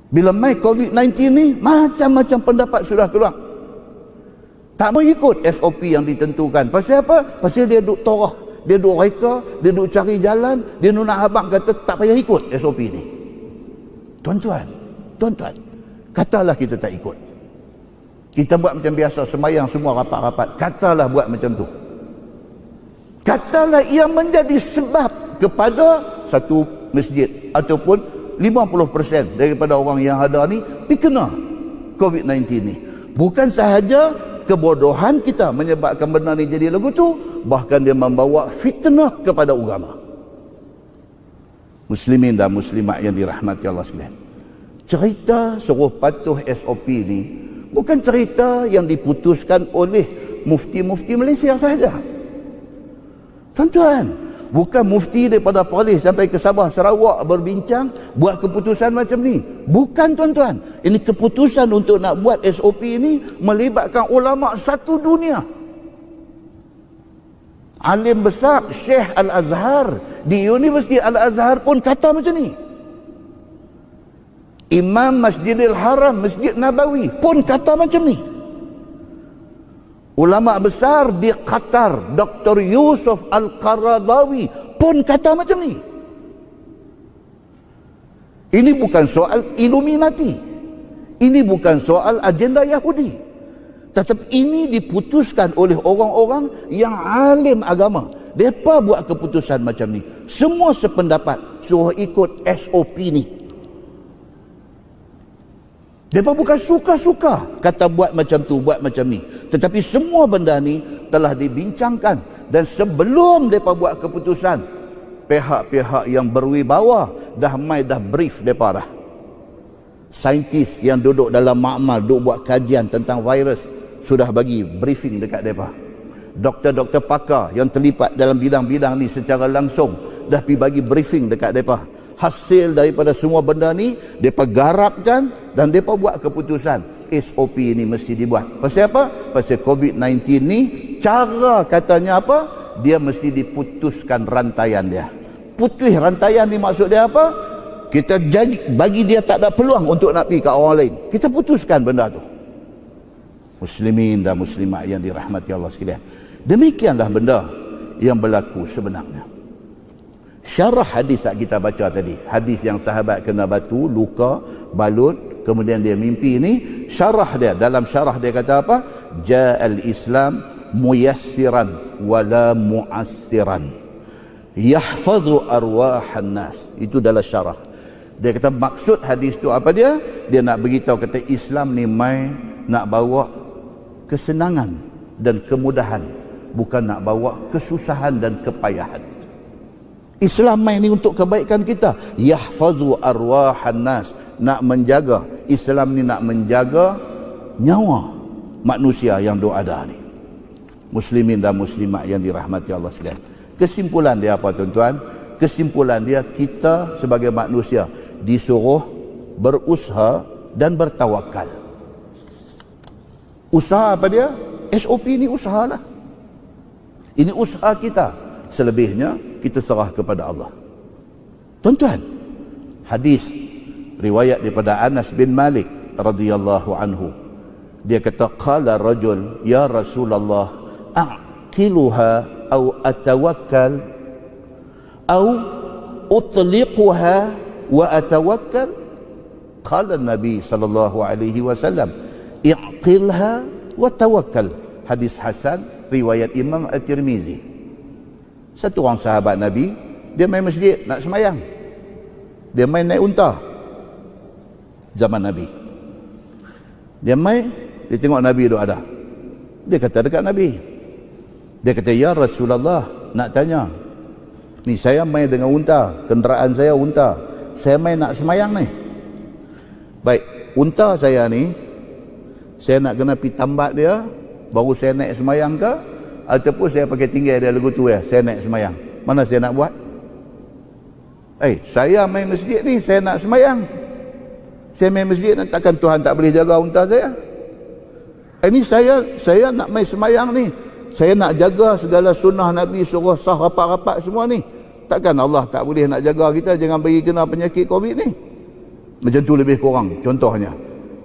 Bila mai COVID-19 ni, macam-macam pendapat sudah keluar. Tak mau ikut SOP yang ditentukan. Pasal apa? Pasal dia duk torah, dia duk reka, dia duk cari jalan, dia nak habang kata tak payah ikut SOP ni. Tuan-tuan, katalah kita tak ikut. Kita buat macam biasa, sembahyang semua rapat-rapat. Katalah buat macam tu. Katalah ia menjadi sebab kepada satu masjid ataupun 50% daripada orang yang ada ni pergi kena COVID-19 ni. Bukan sahaja kebodohan kita menyebabkan benda ni jadi lagu tu, bahkan dia membawa fitnah kepada agama. Muslimin dan muslimat yang dirahmati Allah sekalian, cerita suruh patuh SOP ni bukan cerita yang diputuskan oleh mufti-mufti Malaysia sahaja. Tuan-tuan, bukan mufti daripada Perlis sampai ke Sabah, Sarawak berbincang buat keputusan macam ni. Bukan, tuan-tuan. Ini keputusan untuk nak buat SOP ni melibatkan ulama satu dunia. Alim besar Syekh Al-Azhar di Universiti Al-Azhar pun kata macam ni. Imam Masjidil Haram, Masjid Nabawi pun kata macam ni. Ulama besar di Qatar, Dr. Yusuf Al-Qaradawi pun kata macam ni. Ini bukan soal Illuminati. Ini bukan soal agenda Yahudi. Tetapi ini diputuskan oleh orang-orang yang alim agama. Mereka buat keputusan macam ni. Semua sependapat suruh ikut SOP ni. Mereka bukan suka-suka kata buat macam tu, buat macam ni. Tetapi semua benda ni telah dibincangkan. Dan sebelum mereka buat keputusan, pihak-pihak yang berwibawa dah brief mereka dah. Saintis yang duduk dalam makmal, duduk buat kajian tentang virus, sudah bagi briefing dekat mereka. Doktor-doktor pakar yang terlibat dalam bidang-bidang ni secara langsung dah pergi bagi briefing dekat mereka. Hasil daripada semua benda ni mereka garapkan dan mereka buat keputusan SOP ni mesti dibuat. Pasal apa? Pasal COVID-19 ni cara katanya apa? Dia mesti diputuskan rantaian dia. Putus rantaian ni maksud dia apa? Kita jadi bagi dia tak ada peluang untuk nak pergi ke orang lain. Kita putuskan benda tu. Muslimin dan muslimat yang dirahmati Allah sekalian, demikianlah benda yang berlaku sebenarnya. Syarah hadis yang kita baca tadi, hadis yang sahabat kena batu, luka, balut, kemudian dia mimpi ni, syarah dia, dalam syarah dia kata apa? Ja'al Islam muyassiran wala mu'assiran yahfadhu arwahan nas. Itu dalam syarah. Dia kata maksud hadis tu apa dia? Dia nak beritahu kata Islam ni mai nak bawa kesenangan dan kemudahan, bukan nak bawa kesusahan dan kepayahan. Islam main ni untuk kebaikan kita. Yahfazu arwahan nas, nak menjaga. Islam ni nak menjaga nyawa manusia yang ada ni. Muslimin dan muslimat yang dirahmati Allah sekalian, kesimpulan dia apa tuan-tuan? Kesimpulan dia, kita sebagai manusia disuruh berusaha dan bertawakal. Usaha apa dia? SOP ni usahalah. Ini usaha kita. Selebihnya kita serah kepada Allah. Tuan-tuan, hadis riwayat daripada Anas bin Malik radhiyallahu anhu. Dia kata qala rajul ya Rasulullah aqiluha au atawakkal au utliquha wa atawakkal. Qala Nabi sallallahu alaihi wasallam i'qilha wa tawakkal. Hadis hasan riwayat Imam At-Tirmizi. Satu orang sahabat Nabi, dia main masjid nak semayang. Dia main naik unta zaman Nabi. Dia main, dia tengok Nabi tu ada. Dia kata dekat Nabi. Dia kata, ya Rasulullah, nak tanya. Ni saya main dengan unta, kenderaan saya unta. Saya main nak semayang ni. Baik, unta saya ni, saya nak kena pergi tambat dia, baru saya naik semayang ke? Ataupun saya pakai tinggal dia lagu tu ya, saya naik semayang. Mana saya nak buat? Saya main masjid ni, saya nak semayang. Saya main masjid, takkan Tuhan tak boleh jaga unta saya? Ini saya nak main semayang ni. Saya nak jaga segala sunnah Nabi, suruh sah rapat-rapat semua ni. Takkan Allah tak boleh nak jaga kita, jangan bagi kena penyakit COVID ni? Macam tu lebih kurang contohnya.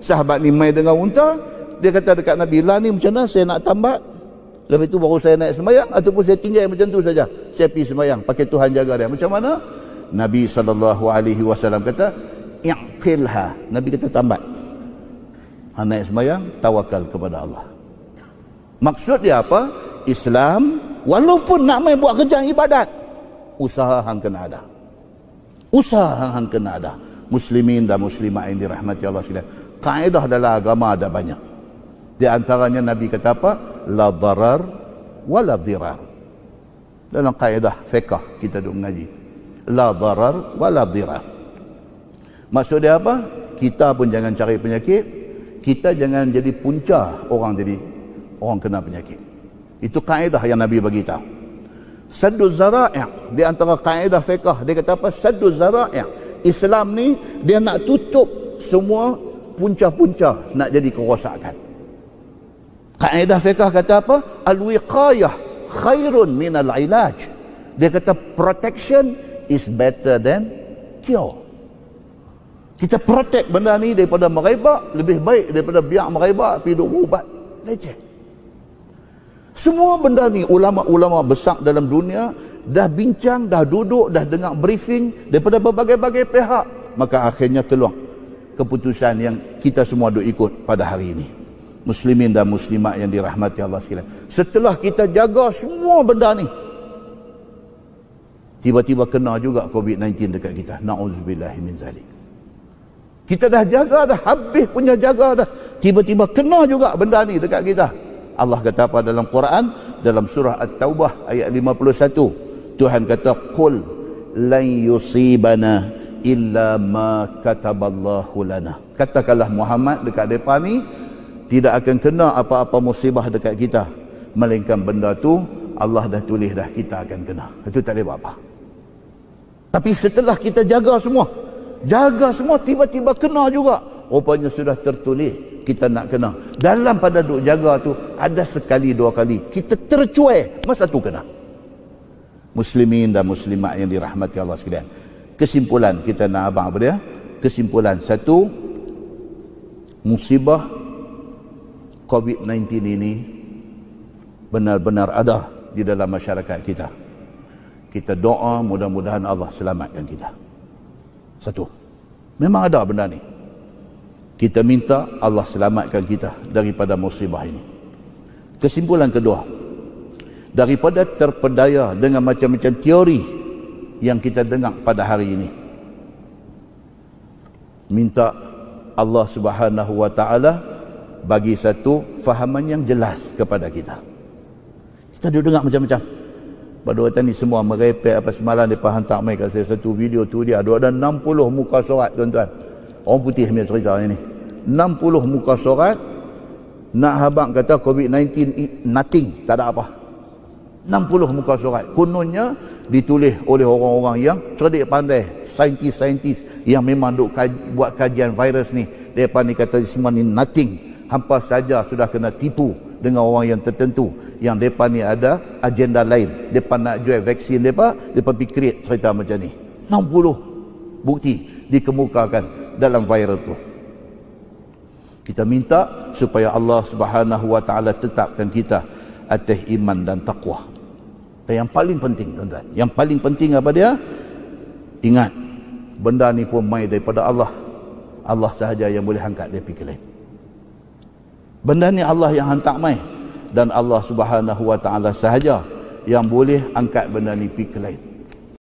Sahabat ni mai dengan unta, dia kata dekat Nabi, lah ni macam mana saya nak tambat? Lepas itu baru saya naik sembahyang, ataupun saya tinggal macam tu saja, saya pergi sembahyang, pakai Tuhan jaga dia. Macam mana? Nabi SAW kata, i'qilha. Nabi kata tambat. Naik sembahyang, tawakal kepada Allah. Maksud dia apa? Islam, walaupun nak main buat kerja ibadat, usaha hang kena ada. Usaha hang kena ada. Muslimin dan muslimat yang dirahmati Allah sekalian. Kaedah dalam agama ada banyak. Di antaranya Nabi kata apa? La darar wa la dirar. Dalam kaedah fiqh kita duk mengaji. La darar wa la dirar. Maksud dia apa? Kita pun jangan cari penyakit, kita jangan jadi punca orang kena penyakit. Itu kaedah yang Nabi bagi tahu. Saddu zara'i', di antara kaedah fiqh dia kata apa? Saddu zara'i'. Islam ni dia nak tutup semua punca-punca nak jadi kerosakan. Kaedah fiqh kata apa? Al-wiqayah khairun minal ilaj. Dia kata protection is better than cure. Kita protect benda ni daripada merebak, lebih baik daripada biar merebak pergi duk berubat. Leceh. Semua benda ni ulama-ulama besar dalam dunia dah bincang, dah duduk, dah dengar briefing daripada berbagai-bagai pihak. Maka akhirnya keluar keputusan yang kita semua duk ikut pada hari ini. Muslimin dan muslimat yang dirahmati Allah sekalian. Setelah kita jaga semua benda ni, tiba-tiba kena juga COVID-19 dekat kita. Na'udzubillahi min zalik. Kita dah jaga dah, habis punya jaga dah, tiba-tiba kena juga benda ni dekat kita. Allah kata apa dalam Quran? Dalam surah At-Taubah ayat 51. Tuhan kata, qul lan yusibana illa ma kataballahu lana. Katakanlah Muhammad dekat depa ni, tidak akan kena apa-apa musibah dekat kita, melainkan benda tu Allah dah tulis dah kita akan kena. Itu tak boleh buat apa. Tapi setelah kita jaga semua, tiba-tiba kena juga. Rupanya sudah tertulis kita nak kena. Dalam pada duk jaga tu, ada sekali dua kali kita tercuai, masa tu kena. Muslimin dan muslimat yang dirahmati Allah sekalian. Kesimpulan kita nak abang apa dia? Kesimpulan satu, musibah COVID-19 ini benar-benar ada di dalam masyarakat kita. Kita doa mudah-mudahan Allah selamatkan kita. Satu, memang ada benda ni. Kita minta Allah selamatkan kita daripada musibah ini. Kesimpulan kedua, daripada terpedaya dengan macam-macam teori yang kita dengar pada hari ini, minta Allah Subhanahu wa taala bagi satu fahaman yang jelas kepada kita. Kita dah dengar macam-macam. Pada waktu ni semua merepek apa semalam mereka hantar mai kat saya satu video tu, dia ada 60 muka surat tuan-tuan. Orang putih punya cerita ni. 60 muka surat nak habang kata COVID-19 nothing, tak ada apa. 60 muka surat. Kononnya ditulis oleh orang-orang yang cerdik pandai, saintis-saintis yang memang duk buat kajian virus ni. Mereka ni kata semua ni nothing. Hampa saja sudah kena tipu dengan orang yang tertentu yang mereka ni ada agenda lain. Mereka nak jual vaksin mereka pergi create cerita macam ni. 60 bukti dikemukakan dalam viral tu. Kita minta supaya Allah Subhanahu wa taala tetapkan kita atas iman dan takwa. Dan yang paling penting tuan-tuan, yang paling penting apa dia? Ingat, benda ni pun mai daripada Allah. Allah sahaja yang boleh angkat dia pergi lain. Benda ni Allah yang hantar mai, dan Allah Subhanahu wa taala sahaja yang boleh angkat benda ni pergi lain.